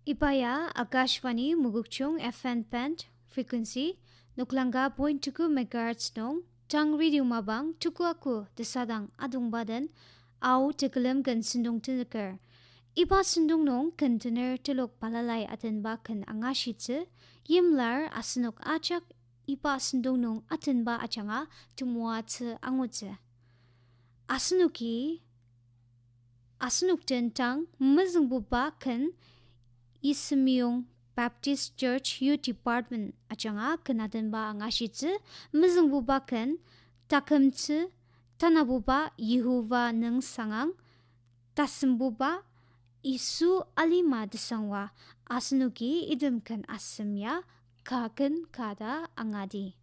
Ipaya Akashvani Mugukchung FN Pent Frequency Nuklanga Point Tuku Megahertz Nong Tang Radio Mabang Tuku Aku Desadang Adung Badan Au Tekelem Kan Sindung Tinker Ipa Sindung Nong Container Telok Palalay Atenba Kan Angashitse Yimlar Asinok Achak Ipa Sindung Nong Atenba Achanga Tumwa Tse Angutse Asinuki Asinuk Tentang Mezengbuba Kan Ismyong Baptist Church Youth Department achanga kenaden ba ngashitze mezeng bubaken takamtse tanabuba Yehuva neng sangang tasembuba isu alima desangwa asnuki idemkan asemya kaken kada angadi.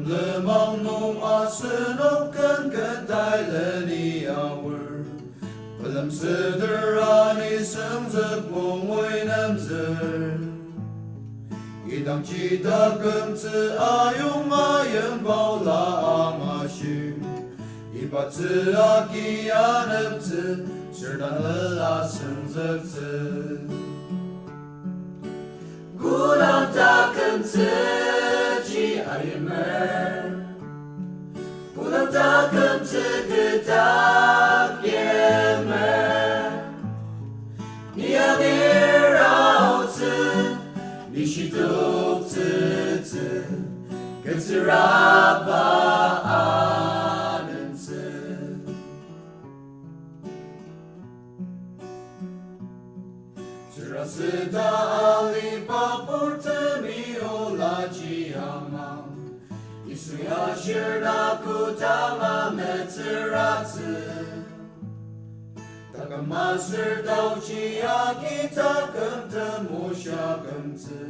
Lemang nung asenok kan kedai leni awur Pelam sederani semzek mongway namzer Idang cita kemce ayung ayem baula amasyu Ibat ce aki anep ce serdan lela semzek ce Kulang takkan ce ci ayemer Kulang takkan sekedap yemer Nia dirau ce Nishituk ce ce Keserapa anen ce Teraseda ali papur temi ola ciamam Isuya shirna kutama metzeratze Takamasir dauchi akita kemtemu syakemtze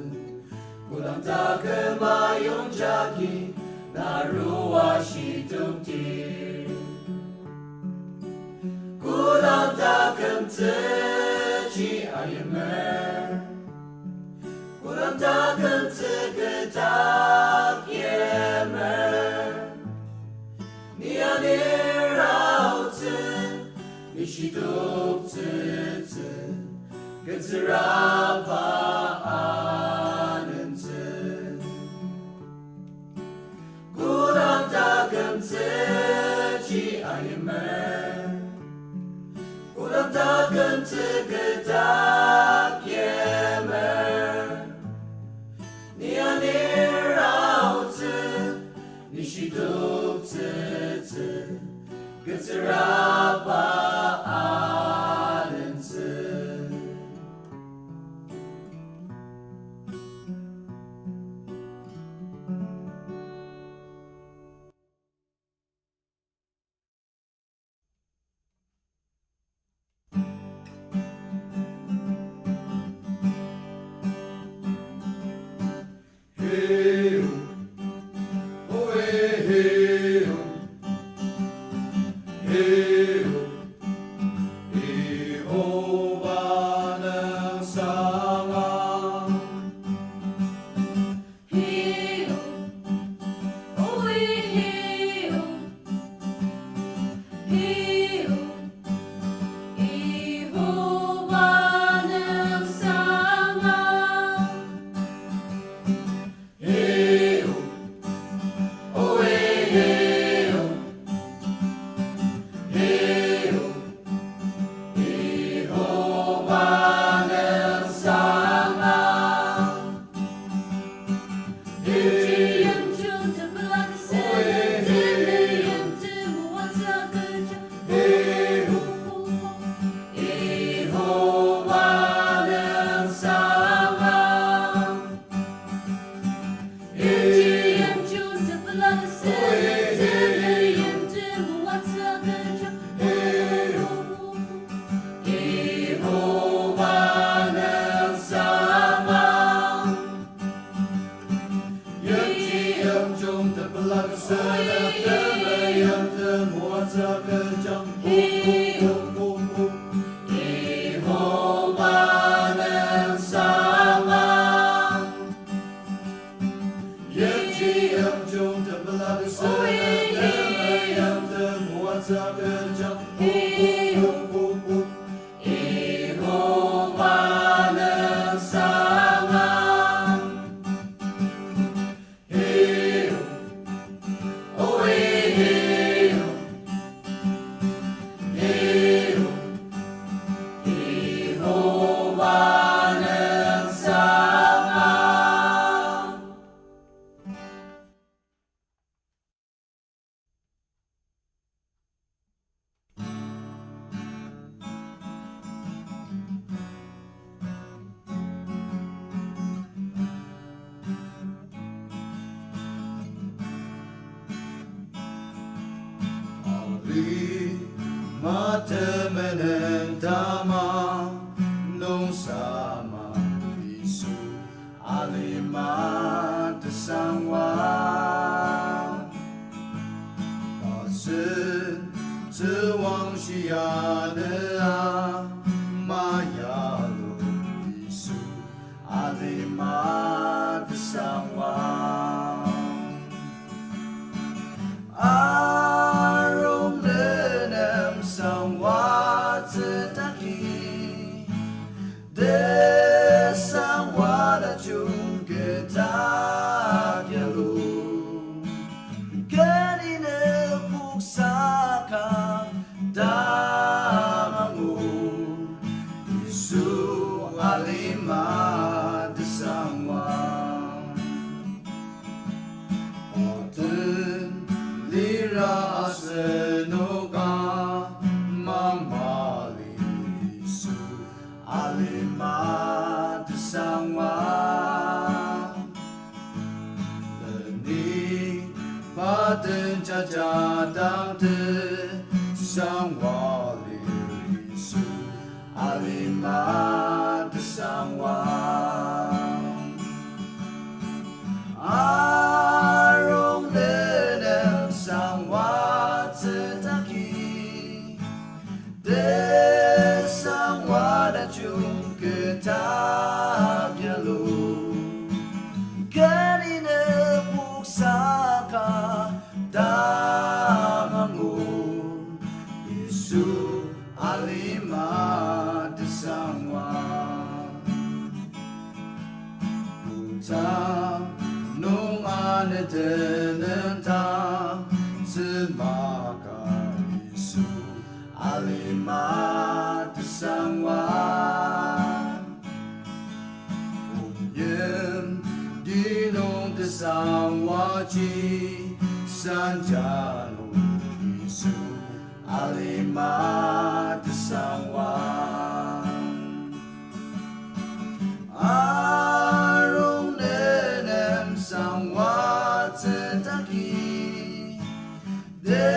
Kulang takemayong jaki narua shitukti Kulang takemtze ci ayemer Kulang takemtze ketak yemer Nianir autze Nishituk tze tze Ketzerapa anen tze Kulang takemtze ci ayemer Kulang takemtze ketak yemer Nianir autze Nishituk tze tze Ketzerapa anen tze Matemenem dama nung sama Isu alimat sangwa Basen zewang xia de a maya lo Isu alimat sangwa Arong lenem sangwa zedaki De sangwa da chung ketak yalu Kanine puksaka dangamu Isu alima de sangwa Oten lira senoga mamali Isu alima de sangwa Leni baden jaja dang de sangwa Isu alima de sangwa Arong lenem sangwa zedaki De sangwa da chung ketak yalu Kanine puksaka dangamu Isu alima de sangwa Puta nung anetenen ta Semaka Isu alima de sangwa Unyem dinong de sangwa chi Sanjano Isu alima de sangwa Arong nenem sangwa zedaki De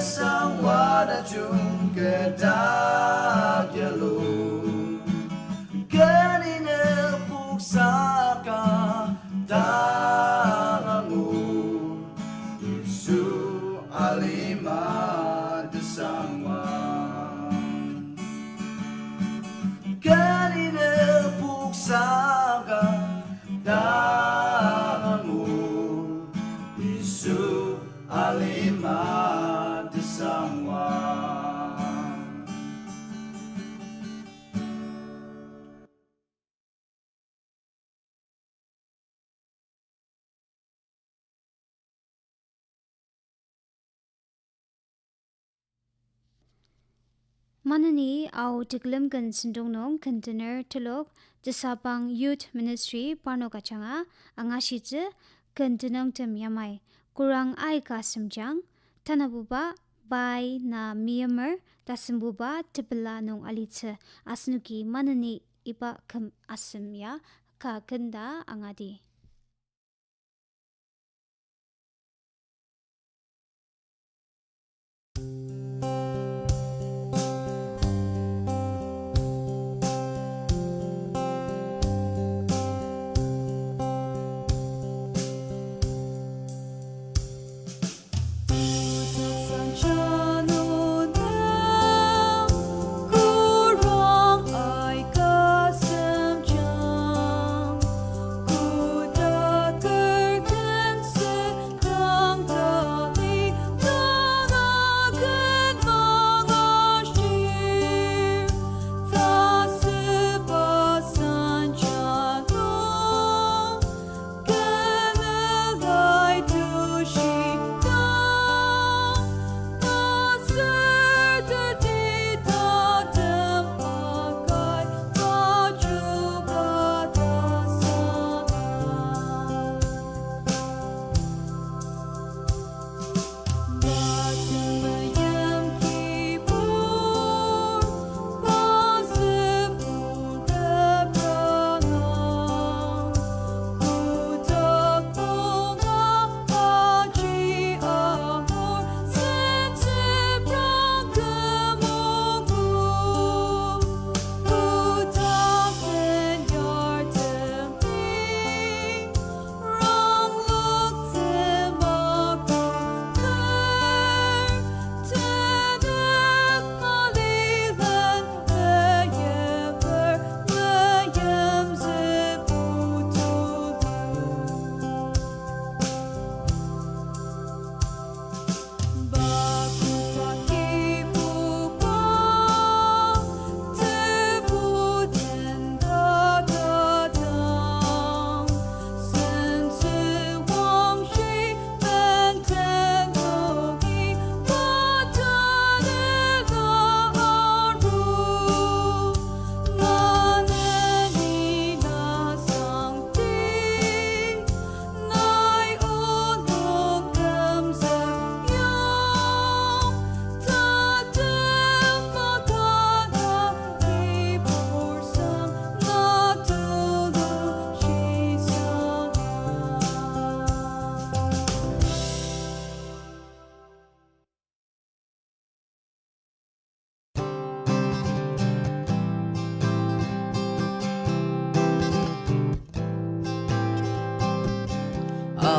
sangwa da chung ketak yalu Kanine puksaka dangamu Isu alima de sangwa Kanine puksaka dangamu Isu alima de sangwa Manani au tiklim kan sindong nong container tulok Jasapang Youth Ministry parno kachanga angashi kantinong tem yamai kurang ai ka simjang tanabuba bai na Myanmar tasimbuba tipila nong alitse asnuki manani iba kam asimya ka kenda angadi Goodbye.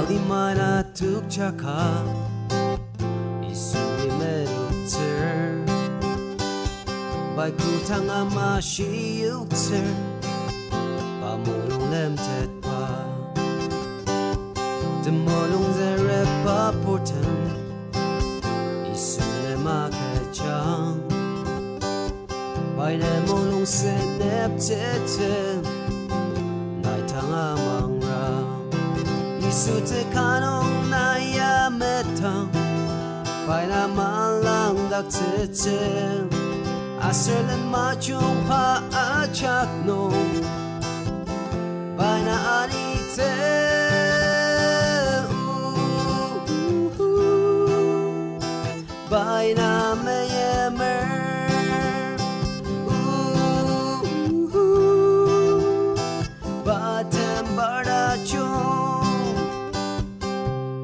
Alimana tukchaka Isui merukter Baiku tangama shiyukter Pamulong lemtet pa Demolong zerepa portem Isune makachang Baine molong senep tetem Nai tangamang ram Isu te kanong naya metang Baina malang dak tetem Aserlen machung pa achak no Baina anite Baina meyemer Batem bardachong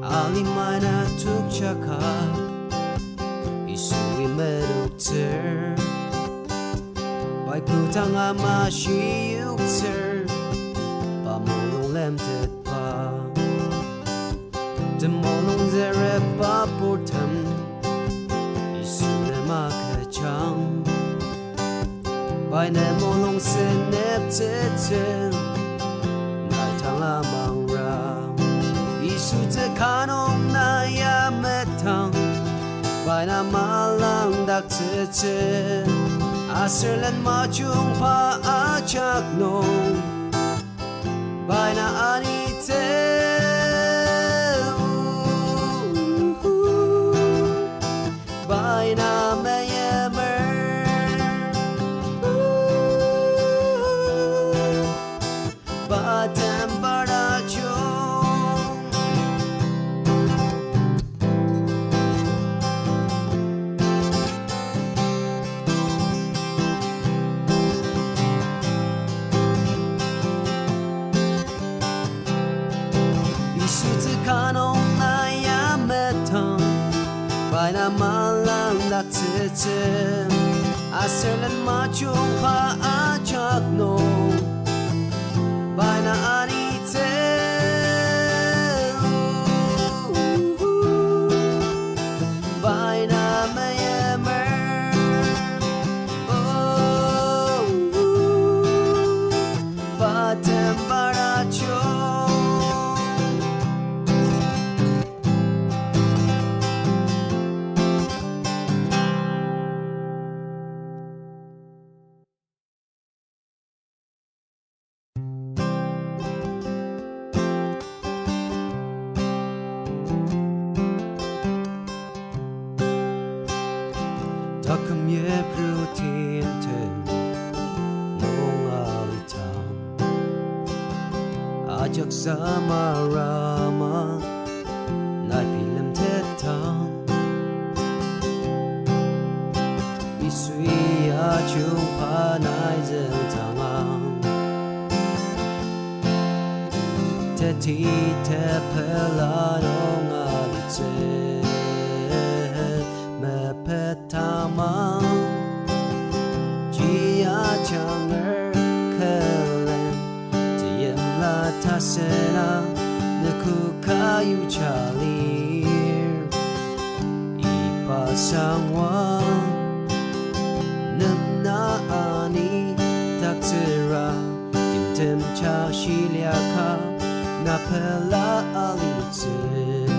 Alimana tukchaka Isui merukter Baiku tangama shiyukter Pamulong lemtet pa Demolong zerepa portem Isune makachang Baine molong senep tetem Nai tangamang ram Isu te kanong naya metang Baina malang dak tetem Aserlen machung pa achak nong Baina anite Baina meyemer Batem bardachong Isu te kanong naya metang Baina malang dak tetem Aserlen machung pa achak no Baina anite Baina meyemer Batem bardachong Takam ye prutin ten Nong alitam Ajak sama rama Nai pilam tetang Isui achung panai zentangang Teti tepela nong alitem Mepetamang Jia changer kelen Tiyem la tasena Neku kayu chalir Ipasangwa Nemna ani taksira Timtem cha shiliaka Napela alitim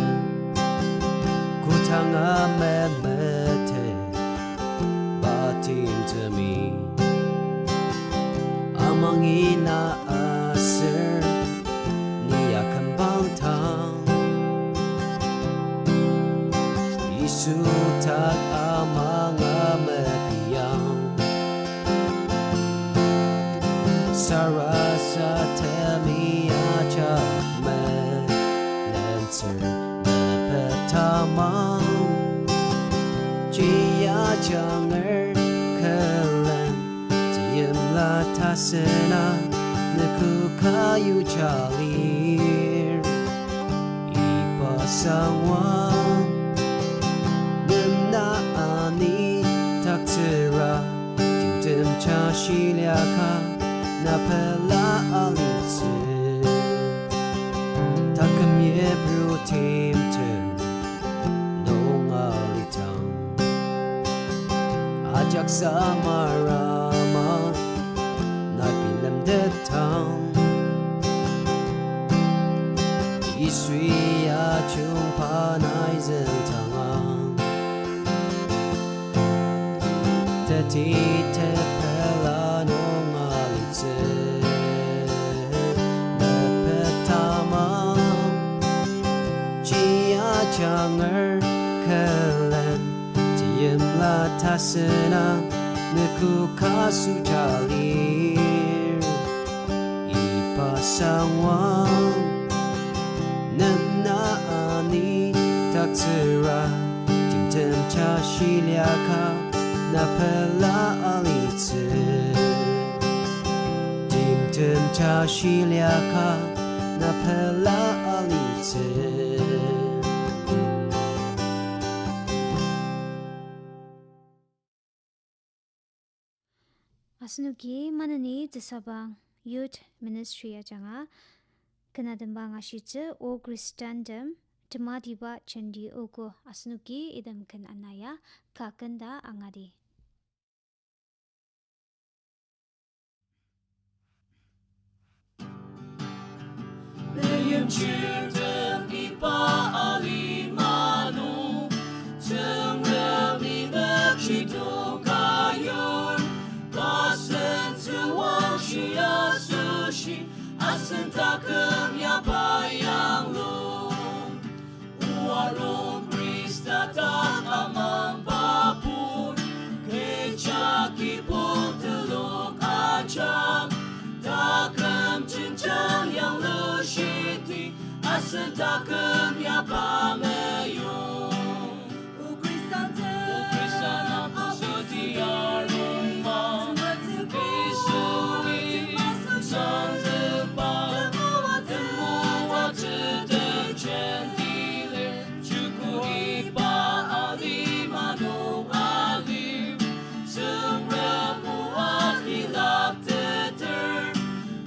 Kutanga memete Batin to me Amang inaaser Niya kambang tang Isutat amang amepiyang Sarasa temi acha melenser Nepetamang Jia changer kelen Tiyem la tasena Neku kayu chalir Ipasangwa Nemna ani taksira Timtem cha shiliaka Napela alitim Takam ye bru tim ten nong alitang ajak sama rama na pilam detang isui ya chung panai zentangang teti te pela nong alitse 장을 칼란 지음라 타스나 느쿠 가수 잘릴 이파상왕 남나니 닥스라 timtem 차실야카 나펠라 알리츠 timtem 차실야카 나펠라 알리츠 Asnuki manani tisabang youth ministry ajanga kanadambang ashitse o Christendom temadiba chandi oko asnuki idam kan anaya kakanda angadi. Neyem chirtem ipa alimano Tumrami nakshito kayor Basen tuwang shia sushi Asen takam ya bayang lo Uwarong Krista tak amang bapur Kechaki pultelok acham Takam cincang yang lo shiti Asen takam ya pamayong O Kristana pusuti aroma Isui Zanzibar Temuwa tedem gentile Chuku ipa alimano alim Semremu akilak teter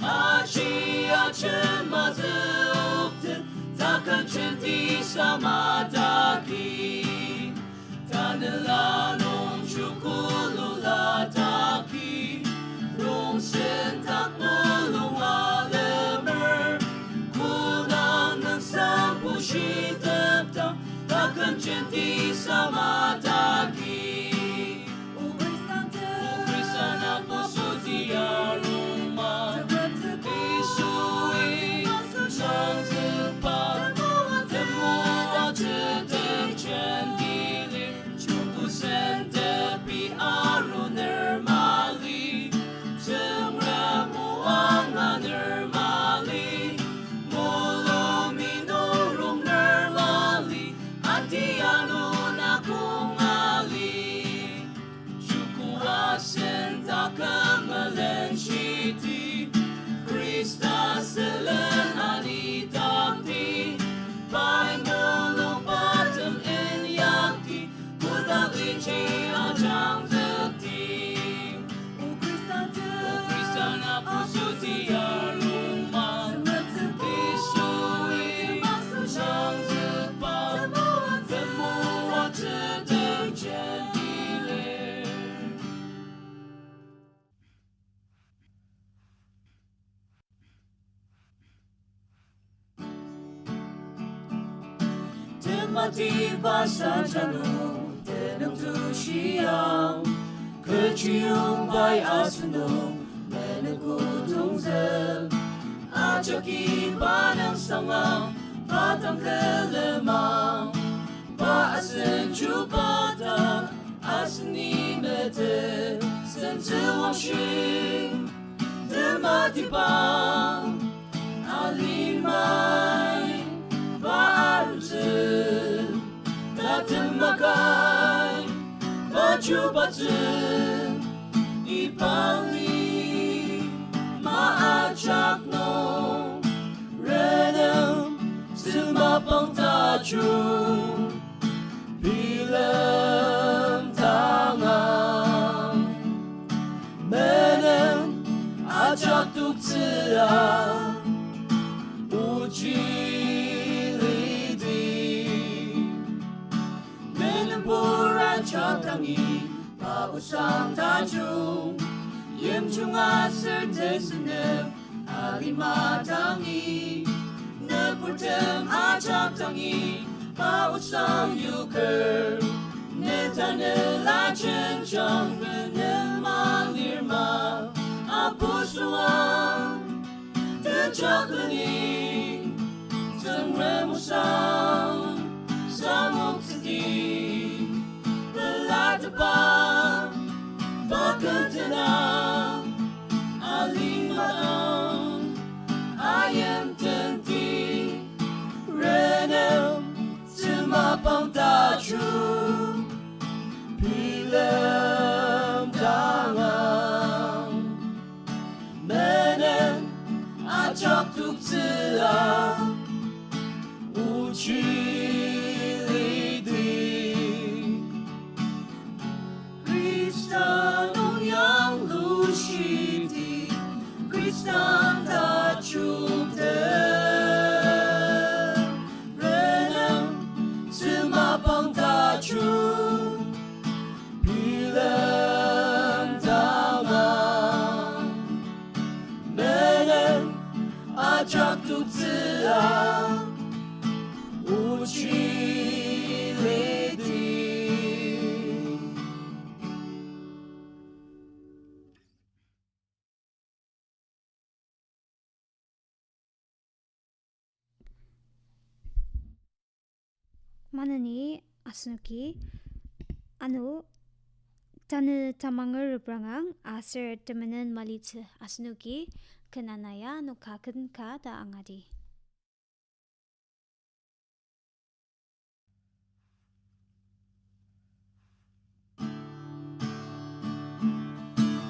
Aci acen mazeukten Takkan centi sama daki Tanalanong chukulula taki Rong sentak mulung alemer Kunang ng sampu shiteptang Takkan centi sama daki O Kristana pusuti aroma Isui Zanzibar Temuwa tedem gentile Chuku sentepi aro nermali Semremu ang nermali Molo minurong nermali Atiano na kung ali Chuku asen takang malenshiti Krista selen anidakti Pai mulung patem inyakti Kudak linci ajang zakti O Kristana pusuti aroma Isui Zanzibar Temuwa tedem gentile Tematiba sa janong tenang tushiyang Kecium bay asunong menegudong zel Ajak iba ng sangang batang kelemang Paasen chupata asni mete Sentuang shing Tematibang alimay Baaruzin Tatemakai Bajubatin Ipali Maajak no Renem Sumapang tajung Bilang tangan Menem Ajak tuktsira Uji puracak tangi pausang tajung Yem chunga serte senep alima tangi Nepurtem acak tangi pausang yuker Netane lachen chang renema lirma Apusuang Tejak leni Tengremusang Samok sedih Belatapa Bakentena Aling matang Ayam tenti Renem Semapang tajum Pilem tangan Menem Ajak tuk selang Uci Kristan yang lushiti Kristan tak cukup Renang semapang tajum Bilang tangan Menem ajak tuk selang Uci Manani asnuki anu tanu tamangar brangang aser temenan malitse asnuki kenanaya nukaken ka da angadi.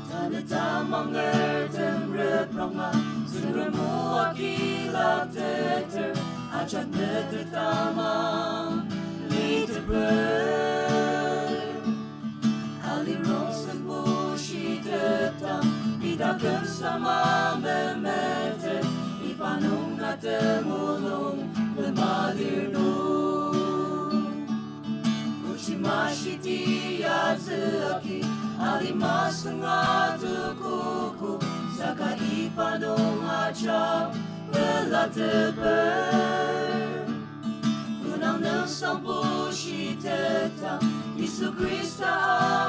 Tanu tamangar temre brangang Sengremu akilak teter Ajak neter tamang Alirong sembushi tetang Idakem sama memete Ipanong na temulong Lemalir nung Ushimashi tiya zaki Alimas nga tukuku Saka ipanong acha Belateber Sampu shiteta Isu Krista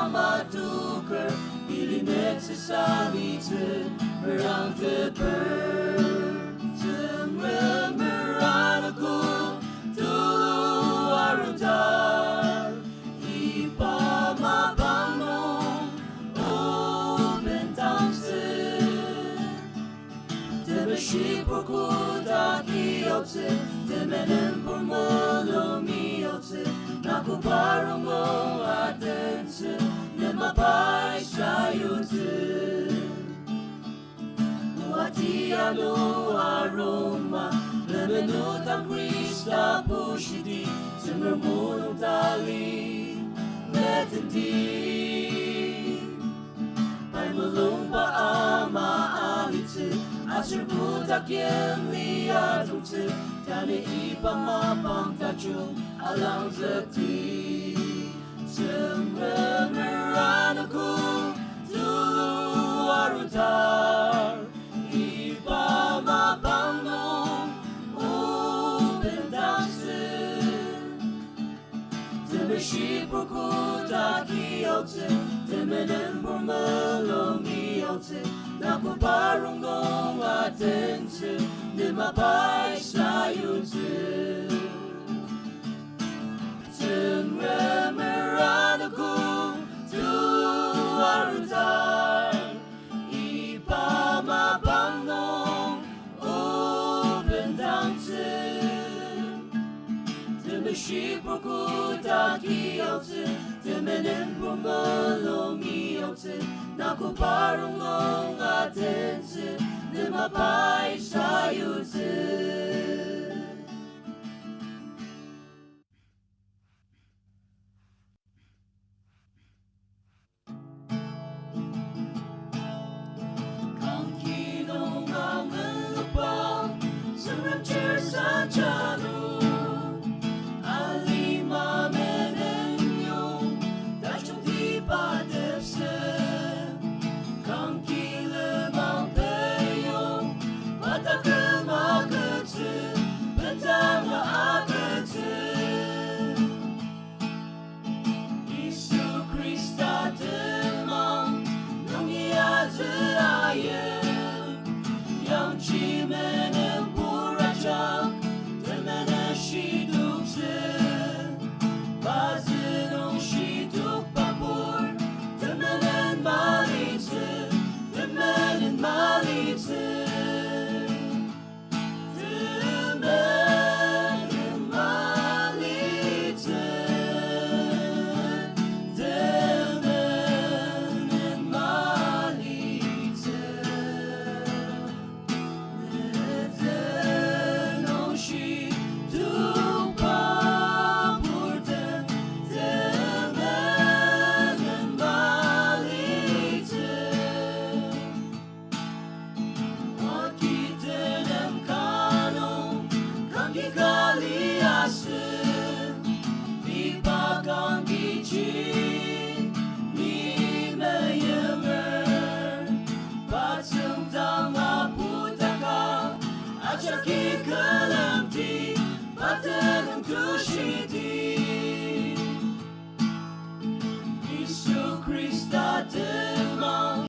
amatuker Ilinet sesalite Merang teper Temremeranaku Tulu arutar Ipamabangong Ubentangse Temeshipurku takiotse Temenen purmolomiotse Naku parungo atense Nemapai sayutse Uatiano aroma Lemenutang Krista pushidi Semermunong tali Metenti Pai melumpa ama alitse Asur budak yang liatungse Tani ipamapang tajung alang zakti Semremeranaku Tulu arutar Ipamapang nung Ubentangse Temeshipurku takiotse Temenen purmolomiotse Naku parungong atense Nemapai sayutse Temremeranaku Tulu arutar Ipamapang nung Ubentangse Temeshipurku takiotse Temenen purmolomiotse Naku parungong atense Nemapai